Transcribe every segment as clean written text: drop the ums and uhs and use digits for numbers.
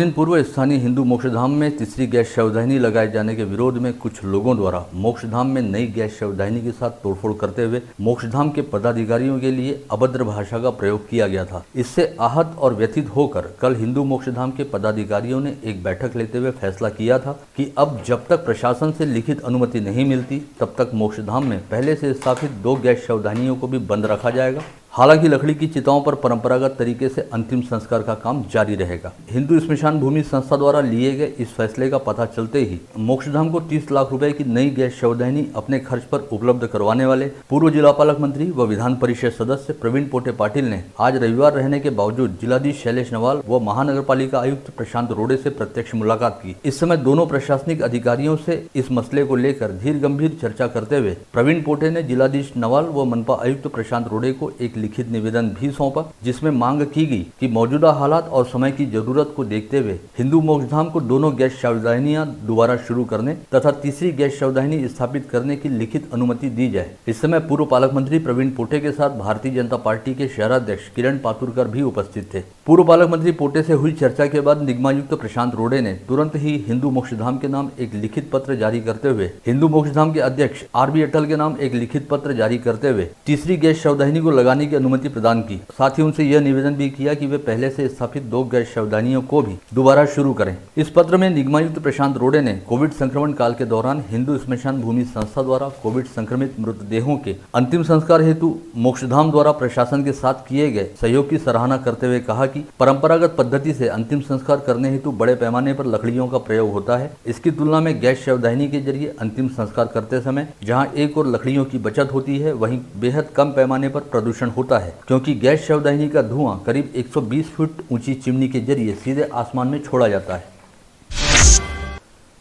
दिन पूर्व स्थानीय हिंदू मोक्षधाम में तीसरी गैस शवदाहिनी लगाए जाने के विरोध में कुछ लोगों द्वारा मोक्षधाम में नई गैस शवदाहिनी के साथ तोड़फोड़ करते हुए मोक्षधाम के पदाधिकारियों के लिए अभद्र भाषा का प्रयोग किया गया था। इससे आहत और व्यथित होकर कल हिंदू मोक्षधाम के पदाधिकारियों ने एक बैठक लेते हुए फैसला किया था कि अब जब तक प्रशासन से लिखित अनुमति नहीं मिलती तब तक मोक्षधाम में पहले से स्थापित 2 गैस शवदाहिनियों को भी बंद रखा जाएगा। हालांकि लकड़ी की चिताओं पर परंपरागत तरीके से अंतिम संस्कार का काम जारी रहेगा। हिंदू स्मशान भूमि संस्था द्वारा लिए गए इस फैसले का पता चलते ही मोक्षधाम को 30 लाख रुपए की नई गैस शवदाहिनी अपने खर्च पर उपलब्ध करवाने वाले पूर्व जिला पालक मंत्री व विधान परिषद सदस्य प्रवीण पोटे पाटिल ने आज रविवार रहने के बावजूद जिलाधीश शैलेश नवाल व महानगर पालिका आयुक्त प्रशांत रोड़े से प्रत्यक्ष मुलाकात की। इस समय दोनों प्रशासनिक अधिकारियों से इस मसले को लेकर धीर गंभीर चर्चा करते हुए प्रवीण पोटे ने जिलाधीश नवाल व मनपा आयुक्त प्रशांत रोड़े को एक लिखित निवेदन भी सौंपा, जिसमें मांग की गई कि मौजूदा हालात और समय की जरूरत को देखते हुए हिंदू मोक्षधाम को दोनों गैस शवदाहिनियां दोबारा शुरू करने तथा तीसरी गैस शवदाहिनी स्थापित करने की लिखित अनुमति दी जाए। इस समय पूर्व पालक मंत्री प्रवीण पोटे के साथ भारतीय जनता पार्टी के शहराध्यक्ष किरण पातुरकर भी उपस्थित थे। पूर्व पालक मंत्री पोटे से हुई चर्चा के बाद निगमायुक्त प्रशांत रोड़े ने तुरंत ही हिंदू मोक्षधाम के नाम एक लिखित पत्र जारी करते हुए हिंदू मोक्षधाम के अध्यक्ष आरबी अटल के नाम एक लिखित पत्र जारी करते हुए तीसरी गैस शवदाहिनी को लगाने की अनुमति प्रदान की। साथ ही उनसे यह निवेदन भी किया कि वे पहले से स्थापित 2 गैस शवदाहिनियों को भी दोबारा शुरू करें। इस पत्र में निगमायुक्त प्रशांत रोड़े ने कोविड संक्रमण काल के दौरान हिंदू स्मशान भूमि संस्था द्वारा कोविड संक्रमित मृतदेहों के अंतिम संस्कार हेतु मोक्षधाम द्वारा प्रशासन के साथ किए गए सहयोग की सराहना करते हुए कहा कि परंपरागत पद्धति से अंतिम संस्कार करने हेतु बड़े पैमाने पर लकड़ियों का प्रयोग होता है। इसकी तुलना में गैस शवदाहिनी के जरिए अंतिम संस्कार करते समय जहां एक और लकड़ियों की बचत होती है, वहीं बेहद कम पैमाने पर प्रदूषण होता है, क्योंकि गैस शवदाहिनी का धुआं करीब 120 फुट ऊंची चिमनी के जरिए सीधे आसमान में छोड़ा जाता है।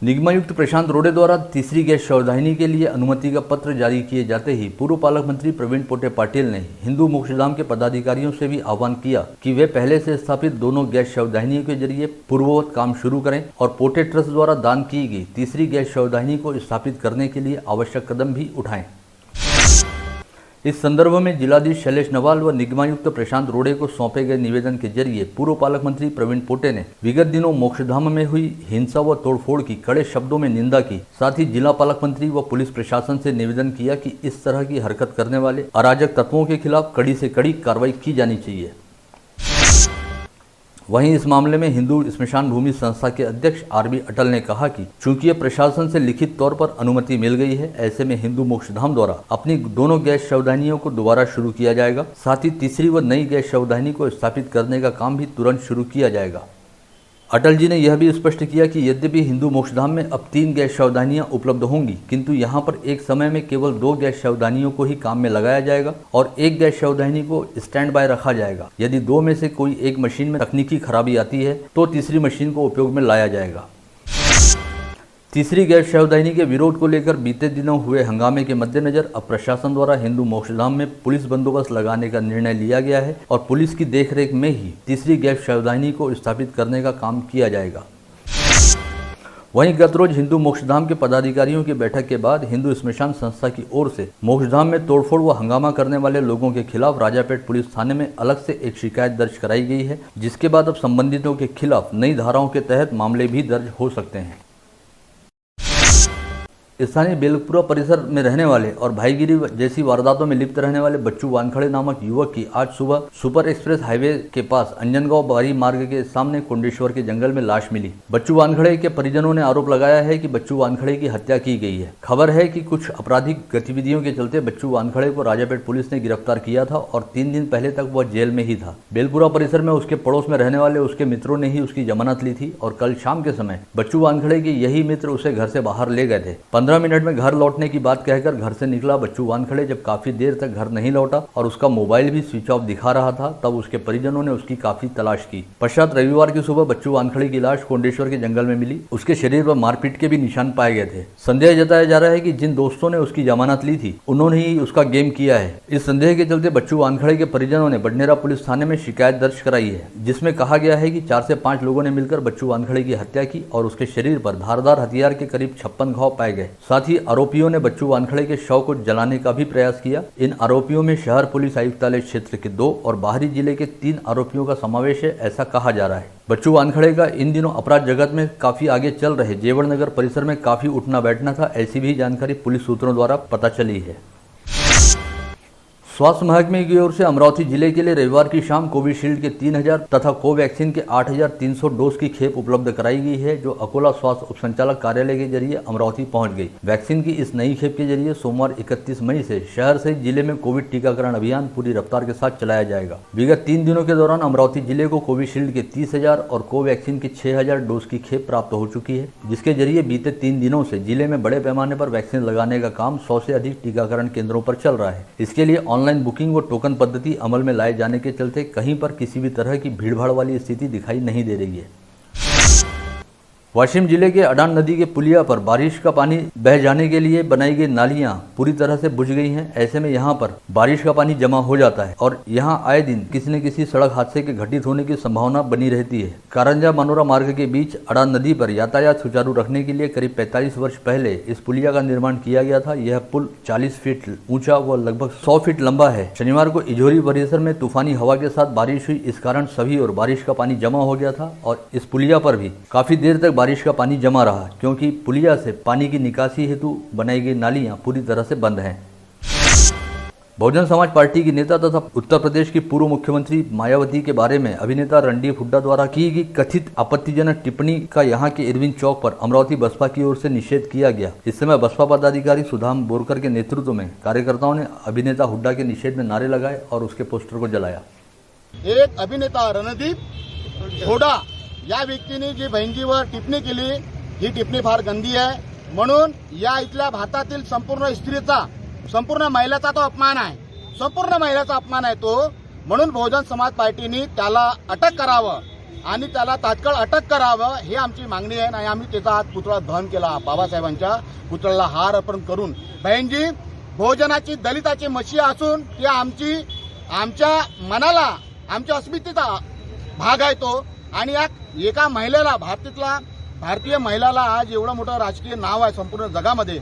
निगमायुक्त प्रशांत रोड़े द्वारा तीसरी गैस शवदाहिनी के लिए अनुमति का पत्र जारी किए जाते ही पूर्व पालक मंत्री प्रवीण पोटे पाटिल ने हिंदू मोक्षधाम के पदाधिकारियों से भी आह्वान किया कि वे पहले से स्थापित दोनों गैस शवदाहिनियों के जरिए पूर्ववत काम शुरू करें और पोटे ट्रस्ट द्वारा दान की गई तीसरी गैस शवदाहिनी को स्थापित करने के लिए आवश्यक कदम भी उठाएं। इस संदर्भ में जिलाधीश शैलेश नवाल व निगमायुक्त प्रशांत रोड़े को सौंपे गए निवेदन के जरिए पूर्व पालक मंत्री प्रवीण पोटे ने विगत दिनों मोक्षधाम में हुई हिंसा व तोड़फोड़ की कड़े शब्दों में निंदा की। साथ ही जिला पालक मंत्री व पुलिस प्रशासन से निवेदन किया कि इस तरह की हरकत करने वाले अराजक तत्वों के खिलाफ कड़ी से कड़ी कार्रवाई की जानी चाहिए। वहीं इस मामले में हिंदू स्मशान भूमि संस्था के अध्यक्ष आरबी अटल ने कहा कि चूंकि ये प्रशासन से लिखित तौर पर अनुमति मिल गई है, ऐसे में हिंदू मोक्षधाम द्वारा अपनी दोनों गैस शवदाहिनियों को दोबारा शुरू किया जाएगा। साथ ही तीसरी व नई गैस शवदाहिनी को स्थापित करने का काम भी तुरंत शुरू किया जाएगा। अटल जी ने यह भी स्पष्ट किया कि यद्यपि हिंदू मोक्षधाम में अब 3 गैस शवदाहिनियां उपलब्ध होंगी, किंतु यहां पर एक समय में केवल 2 गैस शवदाहिनियों को ही काम में लगाया जाएगा और 1 गैस शवदाहिनी को स्टैंड बाय रखा जाएगा। यदि 2 में से कोई एक मशीन में तकनीकी खराबी आती है तो तीसरी मशीन को उपयोग में लाया जाएगा। तीसरी गैस शवदाहिनी के विरोध को लेकर बीते दिनों हुए हंगामे के मद्देनजर अब प्रशासन द्वारा हिंदू मोक्षधाम में पुलिस बंदोबस्त लगाने का निर्णय लिया गया है और पुलिस की देखरेख में ही तीसरी गैस शवदाहिनी को स्थापित करने का काम किया जाएगा। वहीं गत रोज हिंदू मोक्षधाम के पदाधिकारियों की बैठक के बाद हिंदू स्मशान संस्था की ओर से मोक्षधाम में तोड़फोड़ व हंगामा करने वाले लोगों के खिलाफ राजापेट पुलिस थाने में अलग से एक शिकायत दर्ज कराई गई है, जिसके बाद अब संबंधितों के खिलाफ नई धाराओं के तहत मामले भी दर्ज हो सकते हैं। स्थानीय बेलपुरा परिसर में रहने वाले और भाईगिरी जैसी वारदातों में लिप्त रहने वाले बच्चू वानखड़े नामक युवक की आज सुबह सुपर एक्सप्रेस हाईवे के पास अंजनगांव बारी मार्ग के सामने कुंडेश्वर के जंगल में लाश मिली। बच्चू वानखड़े के परिजनों ने आरोप लगाया है कि बच्चू वानखड़े की हत्या की गई है। खबर है कि कुछ आपराधिक गतिविधियों के चलते बच्चू वानखड़े को राजापेट पुलिस ने गिरफ्तार किया था और 3 दिन पहले तक वह जेल में ही था। बेलपुरा परिसर में उसके पड़ोस में रहने वाले उसके मित्रों ने ही उसकी जमानत ली थी और कल शाम के समय बच्चू वानखड़े के यही मित्र उसे घर से बाहर ले गए थे। 15 मिनट में घर लौटने की बात कहकर घर से निकला बच्चू वानखड़े जब काफी देर तक घर नहीं लौटा और उसका मोबाइल भी स्विच ऑफ दिखा रहा था, तब उसके परिजनों ने उसकी काफी तलाश की। पश्चात रविवार की सुबह बच्चू वानखड़े की लाश कोंडेश्वर के जंगल में मिली। उसके शरीर पर मारपीट के भी निशान पाए गए थे। संदेह जताया जा रहा है कि जिन दोस्तों ने उसकी जमानत ली थी उन्होंने ही उसका गेम किया है। इस संदेह के चलते बच्चू वानखड़े के परिजनों ने बडनेरा पुलिस थाने में शिकायत दर्ज कराई है, जिसमें कहा गया है कि 4 से 5 लोगों ने मिलकर बच्चू वानखड़े की हत्या की और उसके शरीर पर धारदार हथियार के करीब 56 घाव पाए गए। साथ ही आरोपियों ने बच्चू वानखड़े के शव को जलाने का भी प्रयास किया। इन आरोपियों में शहर पुलिस आयुक्तालय क्षेत्र के 2 और बाहरी जिले के 3 आरोपियों का समावेश है, ऐसा कहा जा रहा है। बच्चू वानखड़े का इन दिनों अपराध जगत में काफी आगे चल रहे जेवर नगर परिसर में काफी उठना बैठना था, ऐसी भी जानकारी पुलिस सूत्रों द्वारा पता चली है। स्वास्थ्य महकमे की ओर से अमरावती जिले के लिए रविवार की शाम कोविशील्ड के 3000 तथा कोवैक्सीन के 8300 डोज की खेप उपलब्ध कराई गई है, जो अकोला स्वास्थ्य उप संचालक कार्यालय के जरिए अमरावती पहुंच गई। वैक्सीन की इस नई खेप के जरिए सोमवार 31 मई से शहर सहित जिले में कोविड टीकाकरण अभियान पूरी रफ्तार के साथ चलाया जाएगा। विगत 3 दिनों के दौरान अमरावती जिले को कोविशील्ड के 30,000 और कोवैक्सीन के 6000 डोज की खेप प्राप्त हो चुकी है, जिसके जरिए बीते 3 दिनों से जिले में बड़े पैमाने पर वैक्सीन लगाने का काम 100 से अधिक टीकाकरण केंद्रों पर चल रहा है। इसके लिए ऑनलाइन बुकिंग व टोकन पद्धति अमल में लाए जाने के चलते कहीं पर किसी भी तरह की भीड़भाड़ वाली स्थिति दिखाई नहीं दे रही है। वाशिम जिले के अडान नदी के पुलिया पर बारिश का पानी बह जाने के लिए बनाई गई नालियां पूरी तरह से बुझ गई हैं। ऐसे में यहां पर बारिश का पानी जमा हो जाता है और यहां आए दिन किसी न किसी सड़क हादसे के घटित होने की संभावना बनी रहती है। कारंजा मनोरा मार्ग के बीच अडान नदी पर यातायात सुचारू रखने के लिए करीब 45 वर्ष पहले इस पुलिया का निर्माण किया गया था। यह पुल 40 फीट ऊंचा व लगभग 100 फीट लंबा है। शनिवार को इजोरी परिसर में तूफानी हवा के साथ बारिश हुई, इस कारण सभी और बारिश का पानी जमा हो गया था और इस पुलिया पर भी काफी देर तक बारिश का पानी जमा रहा, क्योंकि पुलिया से पानी की निकासी हेतु बनाई गई नालियां पूरी तरह से बंद हैं। बहुजन समाज पार्टी की नेता तथा उत्तर प्रदेश की पूर्व मुख्यमंत्री मायावती के बारे में अभिनेता रणदीप हुड्डा द्वारा की गई कथित आपत्तिजनक टिप्पणी का यहां के इरविन चौक पर अमरावती बसपा की ओर से निषेध किया गया। इस समय बसपा पदाधिकारी सुधाम बोरकर के नेतृत्व में कार्यकर्ताओं ने अभिनेता हुड्डा के निषेध में नारे लगाए और उसके पोस्टर को जलाया। एक अभिनेता रणदीप हुड्डा या व्यक्तीने जी बहिणजीवर टिप्पणी केली, ही टिप्पणी फार गंदी आहे, म्हणून या इथल्या भारतातील संपूर्ण स्त्रीचा, संपूर्ण महिलाचा तो अपमान आहे, संपूर्ण महिलाचा अपमान आहे तो। म्हणून बहुजन समाज पार्टीने त्याला अटक करावं आणि त्याला तात्काळ अटक करावं, ही आमची मागणी आहे आणि आम्ही त्याचा आज पुतळा दहन केला। बाबासाहेबांच्या पुतळ्याला हार अर्पण करून बहिणजी बहुजनाची दलिताची मशी असून ती आमच्या मनाला, आमच्या अस्मितेचा भाग आहे तो। आणि एका महिलेला, भारतीय महिलाला आज एवढं मोठं राजकीय नाव आहे संपूर्ण जगामध्ये,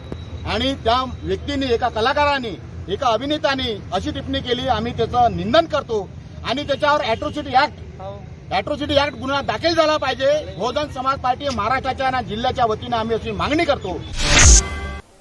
आणि त्या व्यक्तीने, एका कलाकाराने, एका अभिनेत्याने अशी टिप्पणी केली। आम्ही त्याचं निंदन करतो आणि त्याच्यावर ॲट्रोसिटी ऍक्ट गुन्हा दाखल झाला पाहिजे। बहुजन समाज पार्टी महाराष्ट्राच्या आणि जिल्ह्याच्या वतीने आम्ही अशी मागणी करतो।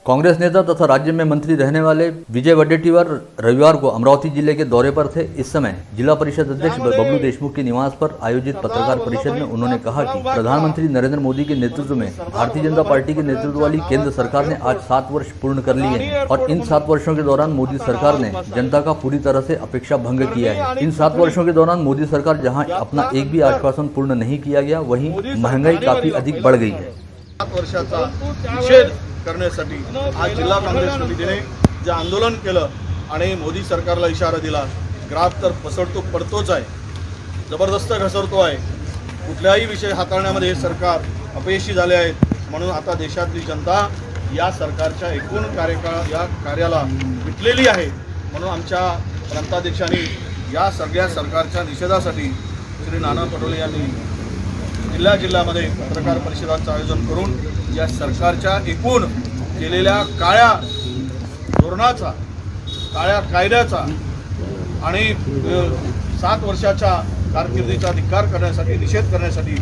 कांग्रेस नेता तथा राज्य में मंत्री रहने वाले विजय वडेट्टीवार रविवार को अमरावती जिले के दौरे पर थे। इस समय जिला परिषद अध्यक्ष बबलू देशमुख के निवास पर आयोजित पत्रकार परिषद में उन्होंने कहा कि प्रधानमंत्री नरेंद्र मोदी के नेतृत्व में भारतीय जनता पार्टी के नेतृत्व वाली केंद्र सरकार ने आज 7 वर्ष पूर्ण कर लिए हैं और इन 7 वर्षों के दौरान मोदी सरकार ने जनता का पूरी तरह से अपेक्षा भंग किया है। इन 7 वर्षों के दौरान मोदी सरकार जहाँ अपना एक भी आश्वासन पूर्ण नहीं किया गया, वहीं महंगाई काफी अधिक बढ़ गई है। 7 वर्षाचा निषेध करण्यासाठी आज जिल्हा काँग्रेस समितीने जे आंदोलन केलं आणि मोदी सरकारला इशारा दिला, ग्राफ तर पसरतो पडतोच आहे, जबरदस्त घसरतो आहे, कुठलाही विषय हाताळण्यामध्ये हे सरकार अपयशी झाले आहे। म्हणून आता देशातली जनता या सरकारच्या एकूण कार्याला विटलेली आहे। म्हणून आमच्या प्रांताध्यक्षांनी या सगळ्या सरकारच्या निषेधासाठी श्री नाना पटोले यांनी जिल्ह्यामध्ये पत्रकार परिषदांचं आयोजन करून या सरकारच्या एकूण केलेल्या काळ्या धोरणाचा, काळ्या कायद्याचा आणि 7 वर्षाच्या कारकिर्दीचा धिक्कार करण्यासाठी, निषेध करण्यासाठी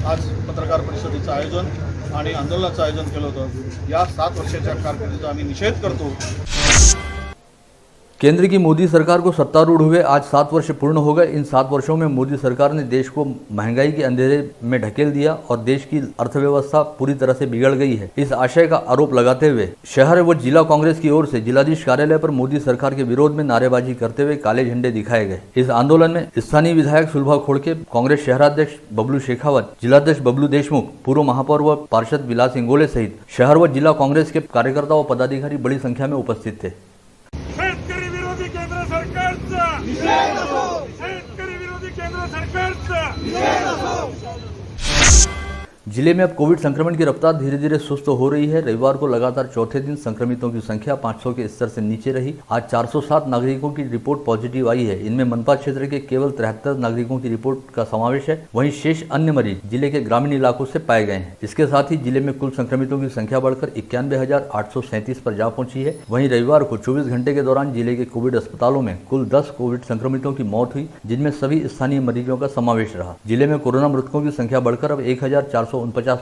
आज पत्रकार परिषदेचं आयोजन आणि आंदोलनाचं आयोजन केलं होतं। या 7 वर्षाच्या कारकिर्दीचा आम्ही निषेध करतो। केंद्र की मोदी सरकार को सत्तारूढ़ हुए आज 7 वर्ष पूर्ण हो गए। इन 7 वर्षों में मोदी सरकार ने देश को महंगाई के अंधेरे में ढकेल दिया और देश की अर्थव्यवस्था पूरी तरह से बिगड़ गई है। इस आशय का आरोप लगाते हुए शहर व जिला कांग्रेस की ओर से जिलाधीश कार्यालय पर मोदी सरकार के विरोध में नारेबाजी करते हुए काले झंडे दिखाए गए। इस आंदोलन में स्थानीय विधायक सुलभा खोड़के, कांग्रेस शहराध्यक्ष बबलू शेखावत, जिलाध्यक्ष बबलू देशमुख, पूर्व महापौर व पार्षद विलास इंगोले सहित शहर व जिला कांग्रेस के कार्यकर्ता व पदाधिकारी बड़ी संख्या में उपस्थित थे। शेतकरी विरोधी केंद्र सरकारचा निषेध असो, शेतकरी विरोधी केंद्र सरकारचा निषेध असो। जिले में अब कोविड संक्रमण की रफ्तार धीरे धीरे सुस्त हो रही है। रविवार को लगातार चौथे दिन संक्रमितों की संख्या 500 के स्तर से नीचे रही। आज 407 नागरिकों की रिपोर्ट पॉजिटिव आई है। इनमें मनपा क्षेत्र के केवल 73 नागरिकों की रिपोर्ट का समावेश है। वहीं शेष अन्य मरीज जिले के ग्रामीण इलाकों से पाए गए हैं। इसके साथ ही जिले में कुल संक्रमितों की संख्या बढ़कर 91,837 पर जा पहुंची है। वहीं रविवार को 24 घंटे के दौरान जिले के कोविड अस्पतालों में कुल 10 कोविड संक्रमितों की मौत हुई, जिनमें सभी स्थानीय मरीजों का समावेश रहा। जिले में कोरोना मृतकों की संख्या बढ़कर अब 1,449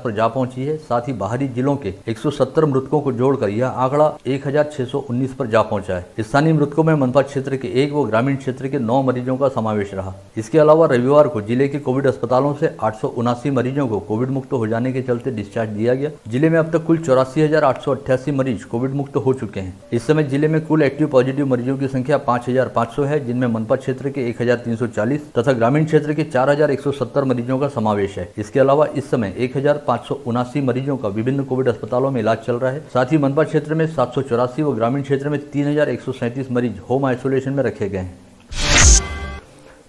पर जा पहुंची है। साथ ही बाहरी जिलों के 170 मृतकों को जोड़कर यह आंकड़ा 1,619 पर जा पहुंचा है। स्थानीय मृतकों में मनपा क्षेत्र के 1 व ग्रामीण क्षेत्र के 9 मरीजों का समावेश रहा। इसके अलावा रविवार को जिले के कोविड अस्पतालों से 879 मरीजों को कोविड मुक्त हो जाने के चलते डिस्चार्ज दिया गया। जिले में अब तक कुल 84,888 मरीज कोविड मुक्त हो चुके हैं। इस समय जिले में कुल एक्टिव पॉजिटिव मरीजों की संख्या 5,500 है, जिनमें मनपा क्षेत्र के 1,340 तथा ग्रामीण क्षेत्र के 4,170 मरीजों का समावेश है। इसके अलावा इस समय 1,579 मरीजों का विभिन्न कोविड अस्पतालों में इलाज चल रहा है। साथ ही मनपा क्षेत्र में 784 व ग्रामीण क्षेत्र में 3,137 मरीज होम आइसोलेशन में रखे गए हैं।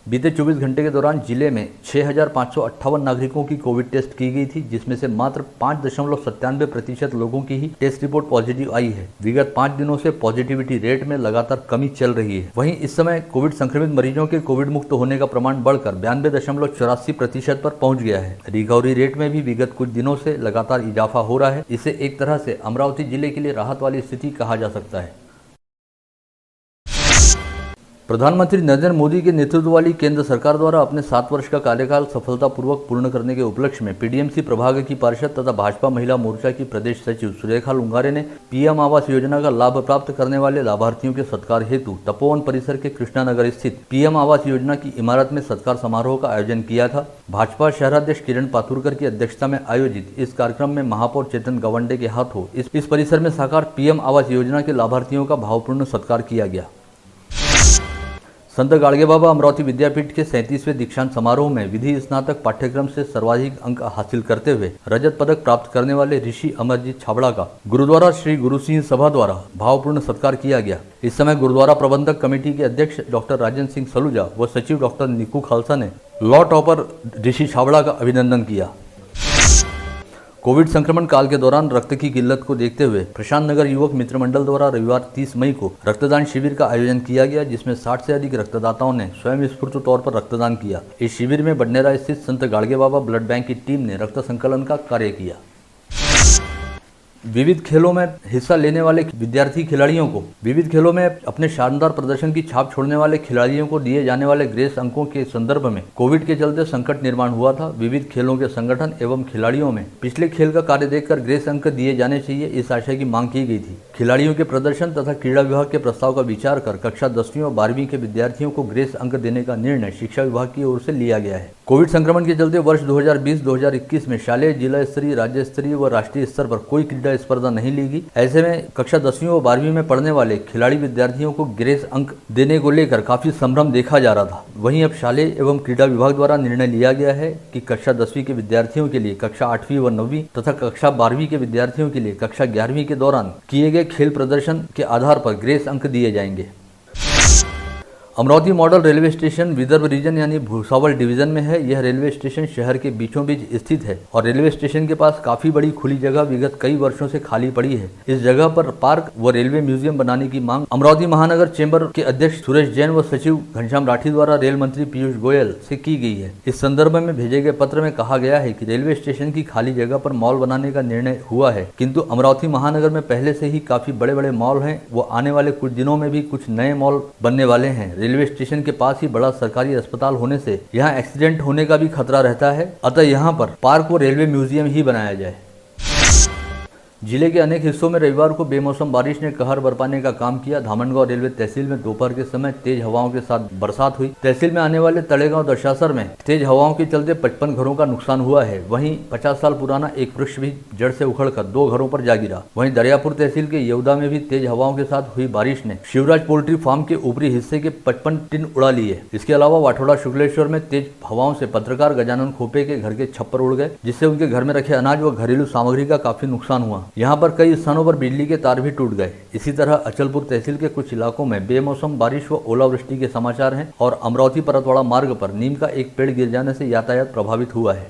बीते 24 घंटे के दौरान जिले में 6,558 नागरिकों की कोविड टेस्ट की गई थी, जिसमें से मात्र 5.97% लोगों की ही टेस्ट रिपोर्ट पॉजिटिव आई है। विगत 5 दिनों से पॉजिटिविटी रेट में लगातार कमी चल रही है। वहीं इस समय कोविड संक्रमित मरीजों के कोविड मुक्त होने का प्रमाण बढ़कर 92.84% पर पहुंच गया है। रिकवरी रेट में भी विगत कुछ दिनों से लगातार इजाफा हो रहा है। इसे एक तरह से अमरावती जिले के लिए राहत वाली स्थिति कहा जा सकता है। प्रधानमंत्री नरेंद्र मोदी के नेतृत्व वाली केंद्र सरकार द्वारा अपने 7 वर्ष का कार्यकाल सफलतापूर्वक पूर्ण करने के उपलक्ष्य में पीडीएमसी प्रभाग की पार्षद तथा भाजपा महिला मोर्चा की प्रदेश सचिव सुरेखा लुंगारे ने पीएम आवास योजना का लाभ प्राप्त करने वाले लाभार्थियों के सत्कार हेतु तपोवन परिसर के कृष्णानगर स्थित पीएम आवास योजना की इमारत में सत्कार समारोह का आयोजन किया था। भाजपा शहराध्यक्ष किरण पातुरकर की अध्यक्षता में आयोजित इस कार्यक्रम में महापौर चेतन गवंडे के हाथों इस परिसर में साकार पीएम आवास योजना के लाभार्थियों का भावपूर्ण सत्कार किया गया। संत गाडगे बाबा अमरावती विद्यापीठ के 37वें दीक्षांत समारोह में विधि स्नातक पाठ्यक्रम से सर्वाधिक अंक हासिल करते हुए रजत पदक प्राप्त करने वाले ऋषि अमरजीत छाबड़ा का गुरुद्वारा श्री गुरु सिंह सभा द्वारा भावपूर्ण सत्कार किया गया। इस समय गुरुद्वारा प्रबंधक कमेटी के अध्यक्ष डॉक्टर राजन सिंह सलूजा व सचिव डॉक्टर निकू खालसा ने लॉ टॉपर ऋषि छाबड़ा का अभिनंदन किया। कोविड संक्रमण काल के दौरान रक्त की किल्लत को देखते हुए प्रशांत नगर युवक मित्र मंडल द्वारा रविवार 30 मई को रक्तदान शिविर का आयोजन किया गया, जिसमें 60 से अधिक रक्तदाताओं ने स्वयं स्फूर्त तौर पर रक्तदान किया। इस शिविर में बडनेरा स्थित संत गाडगे बाबा ब्लड बैंक की टीम ने रक्त संकलन का कार्य किया। विविध खेलों में हिस्सा लेने वाले विद्यार्थी खिलाड़ियों को विविध खेलों में अपने शानदार प्रदर्शन की छाप छोड़ने वाले खिलाड़ियों को दिए जाने वाले ग्रेस अंकों के संदर्भ में कोविड के चलते संकट निर्माण हुआ था। विविध खेलों के संगठन एवं खिलाड़ियों में पिछले खेल का कार्य देखकर ग्रेस अंक दिए जाने चाहिए, इस आशय की मांग की गई थी। खिलाड़ियों के प्रदर्शन तथा क्रीड़ा विभाग के प्रस्ताव का विचार कर कक्षा 10वीं और 12वीं के विद्यार्थियों को ग्रेस अंक देने का निर्णय शिक्षा विभाग की ओर से लिया गया है। कोविड संक्रमण के चलते वर्ष 2020-2021 में शालेय, जिला स्तरीय, राज्य स्तरीय व राष्ट्रीय स्तर पर कोई क्रीड़ा स्पर्धा नहीं ली गई। ऐसे में कक्षा 10वीं और 12वीं में पढ़ने वाले खिलाड़ी विद्यार्थियों को ग्रेस अंक देने को लेकर काफी संभ्रम देखा जा रहा था। वहीं अब शालेय एवं क्रीड़ा विभाग द्वारा निर्णय लिया गया है कि कक्षा 10वीं के विद्यार्थियों के लिए कक्षा 8वीं व 9वीं तथा कक्षा 12वीं के विद्यार्थियों के लिए कक्षा 11वीं के दौरान किए गए खेल प्रदर्शन के आधार पर ग्रेस अंक दिए जाएंगे। Amravati model railway station Vidarbha region यानी भूसावल डिवीजन में है। यह रेलवे स्टेशन शहर के बीचों बीच स्थित है और रेलवे स्टेशन के पास काफी बड़ी खुली जगह विगत कई वर्षों से खाली पड़ी है। इस जगह पर पार्क व रेलवे म्यूजियम बनाने की मांग अमरावती महानगर चेंबर के अध्यक्ष सुरेश जैन व सचिव घनश्याम राठी द्वारा रेल मंत्री पीयूष गोयल से की गई है। इस संदर्भ में भेजे गए पत्र में कहा गया है कि रेलवे स्टेशन की खाली जगह पर मॉल बनाने का निर्णय हुआ है, किंतु अमरावती महानगर में पहले से ही काफी बड़े बड़े मॉल हैं व आने वाले कुछ दिनों में भी कुछ नए मॉल बनने वाले हैं। रेलवे स्टेशन के पास ही बड़ा सरकारी अस्पताल होने से यहाँ एक्सीडेंट होने का भी खतरा रहता है, अतः यहाँ पर पार्क व रेलवे म्यूजियम ही बनाया जाए। जिले के अनेक हिस्सों में रविवार को बेमौसम बारिश ने कहर बरपाने का काम किया। धामनगांव रेलवे तहसील में दोपहर के समय तेज हवाओं के साथ बरसात हुई। तहसील में आने वाले तड़ेगांव दशासर में तेज हवाओं के चलते 55 घरों का नुकसान हुआ है। वहीं 50 साल पुराना एक वृक्ष भी जड़ से उखड़कर 2 घरों पर जा गिरा। वहीं दरियापुर तहसील के येवदा में भी तेज हवाओं के साथ हुई बारिश ने शिवराज पोल्ट्री फार्म के ऊपरी हिस्से के 55 टिन उड़ा लिए। इसके अलावा वाठोड़ा शुक्लेश्वर में तेज हवाओं से पत्रकार गजानन खोपे के घर के छप्पर उड़ गए, जिससे उनके घर में रखे अनाज व घरेलू सामग्री का काफी नुकसान हुआ। यहाँ पर कई स्थानों पर बिजली के तार भी टूट गए। इसी तरह अचलपुर तहसील के कुछ इलाकों में बेमौसम बारिश व ओलावृष्टि के समाचार हैं और अमरावती परतवाड़ा मार्ग पर नीम का एक पेड़ गिर जाने से यातायात प्रभावित हुआ है।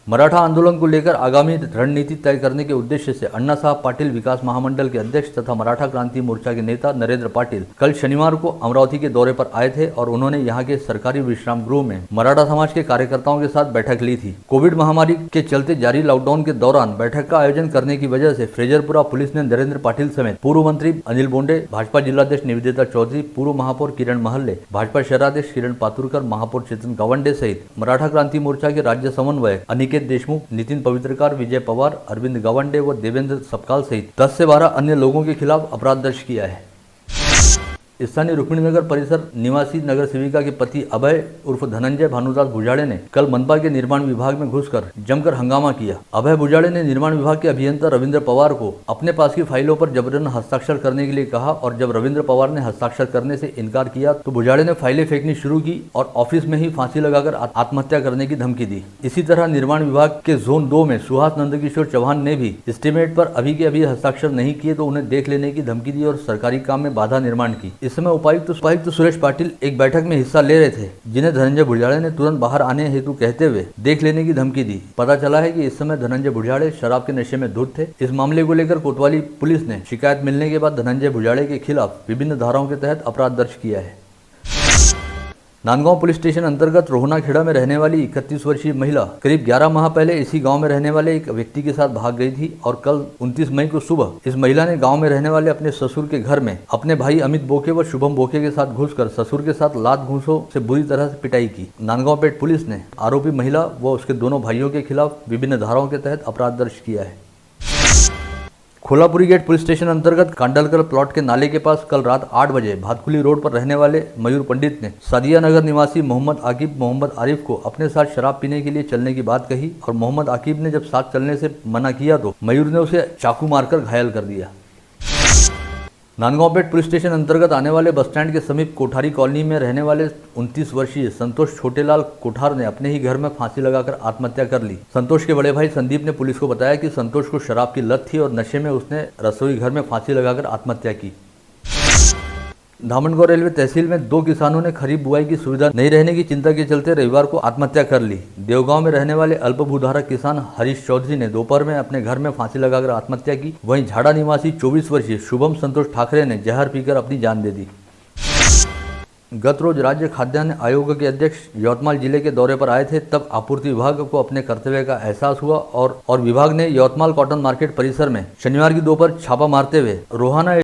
मराठा आंदोलन को लेकर आगामी रणनीति तय करने के उद्देश्य से अण्णा साहब पाटिल विकास महामंडल के अध्यक्ष तथा मराठा क्रांति मोर्चा के नेता नरेंद्र पाटिल कल शनिवार को अमरावती के दौरे पर आए थे और उन्होंने यहां के सरकारी विश्राम गृह में मराठा समाज के कार्यकर्ताओं के साथ बैठक ली थी। कोविड महामारी के चलते जारी लॉकडाउन के दौरान बैठक का आयोजन करने की वजह से फ्रेजरपुरा पुलिस ने नरेंद्र पाटिल समेत पूर्व मंत्री अनिल बोंडे, भाजपा जिलाध्यक्ष निवेदिता चौधरी, पूर्व महापौर किरण महल्ले, भाजपा शहराध्यक्ष किरण पातुरकर, महापौर चेतन गावंडे सहित मराठा क्रांति मोर्चा के राज्य समन्वयक अनिकेत देशमुख, नितिन पवित्रकार, विजय पवार, अरविंद गावंडे व देवेंद्र सपकाल सहित 10 से 12 अन्य लोगों के खिलाफ अपराध दर्ज किया है। स्थानीय रुक्मिणीनगर परिसर निवासी नगर सेविका के पति अभय उर्फ धनंजय भानुदास बुजाड़े ने कल मनपा के निर्माण विभाग में घुसकर जमकर हंगामा किया। अभय बुजाड़े ने निर्माण विभाग के अभियंता रविंद्र पवार को अपने पास की फाइलों पर जबरन हस्ताक्षर करने के लिए कहा और जब रविंद्र पवार ने हस्ताक्षर करने से इनकार किया तो बुजाड़े ने फाइलें फेंकनी शुरू की और ऑफिस में ही फांसी लगाकर आत्महत्या करने की धमकी दी। इसी तरह निर्माण विभाग के जोन 2 में सुहास नंदकिशोर चौहान ने भी एस्टीमेट पर अभी के अभी हस्ताक्षर नहीं किए तो उन्हें देख लेने की धमकी दी और सरकारी काम में बाधा निर्माण की। इस समय उपायुक्त सुरेश पाटिल एक बैठक में हिस्सा ले रहे थे, जिन्हें धनंजय बुजाड़े ने तुरंत बाहर आने हेतु कहते हुए देख लेने की धमकी दी। पता चला है कि इस समय धनंजय बुजाड़े शराब के नशे में धुत थे। इस मामले को लेकर कोतवाली पुलिस ने शिकायत मिलने के बाद धनंजय बुजाड़े के खिलाफ विभिन्न धाराओं के तहत अपराध दर्ज किया है। नांदगांव पुलिस स्टेशन अंतर्गत रोहनाखेड़ा में रहने वाली 31 वर्षीय महिला करीब 11 माह पहले इसी गांव में रहने वाले एक व्यक्ति के साथ भाग गई थी और कल 29 मई को सुबह इस महिला ने गांव में रहने वाले अपने ससुर के घर में अपने भाई अमित बोके व शुभम बोके के साथ घुसकर ससुर के साथ लात घूंसों से बुरी तरह से पिटाई की। नांदगांव पेट पुलिस ने आरोपी महिला व उसके दोनों भाइयों के खिलाफ विभिन्न धाराओं के तहत अपराध दर्ज किया है। खोलापुरी गेट पुलिस स्टेशन अंतर्गत कांडलकर प्लॉट के नाले के पास कल रात 8 बजे भातकुली रोड पर रहने वाले मयूर पंडित ने सादिया नगर निवासी मोहम्मद आकिब मोहम्मद आरिफ को अपने साथ शराब पीने के लिए चलने की बात कही और मोहम्मद आकिब ने जब साथ चलने से मना किया तो मयूर ने उसे चाकू मारकर घायल कर दिया। नांदगांव पेट पुलिस स्टेशन अंतर्गत आने वाले बस स्टैंड के समीप कोठारी कॉलोनी में रहने वाले 29 वर्षीय संतोष छोटेलाल कोठार ने अपने ही घर में फांसी लगाकर आत्महत्या कर ली। संतोष के बड़े भाई संदीप ने पुलिस को बताया कि संतोष को शराब की लत थी और नशे में उसने रसोई घर में फांसी लगाकर आत्महत्या की। धामनगौर रेलवे तहसील में 2 किसानों ने खरीफ बुआई की सुविधा नहीं रहने की चिंता के चलते रविवार को आत्महत्या कर ली। देवगांव में रहने वाले अल्पभूधारक किसान हरीश चौधरी ने दोपहर में अपने घर में फांसी लगाकर आत्महत्या की। वहीं झाड़ा निवासी 24 वर्षीय शुभम संतोष ठाकरे ने जहर पीकर अपनी जान दे दी। गत रोज राज्य खाद्यान्न आयोग के अध्यक्ष यवतमाल जिले के दौरे पर आए थे, तब आपूर्ति विभाग को अपने कर्तव्य का एहसास हुआ और विभाग ने यवतमाल कॉटन मार्केट परिसर में शनिवार की दोपहर छापा मारते हुए रोहाना